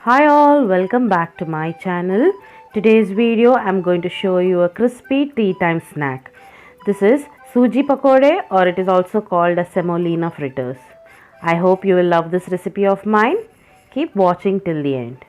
Hi all, welcome back to my channel. Today's video I'm going to show you a crispy tea time snack. This is Sooji Pakode, or it is also called as Semolina Fritters. I hope you will love this recipe of mine. Keep watching till the end.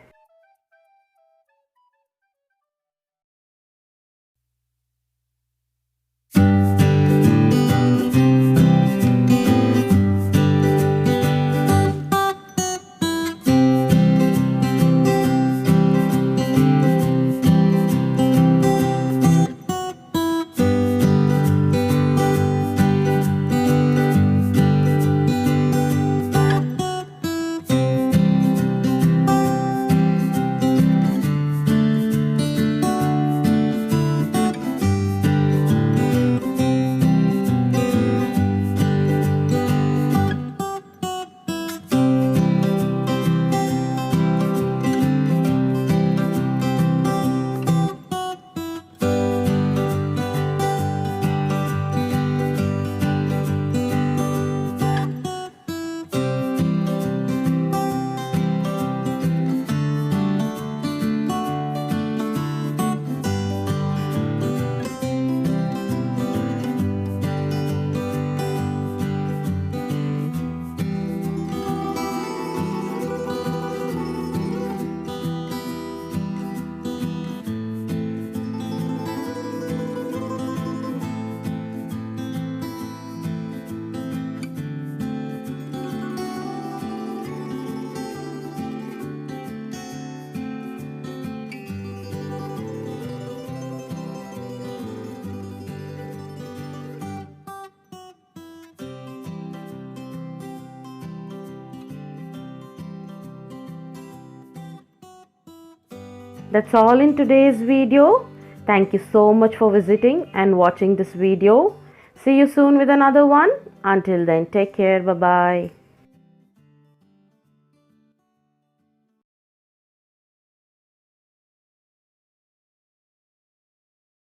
That's all in today's video. Thank you so much for visiting and watching this video. See you soon with another one. Until then, take care. Bye-bye.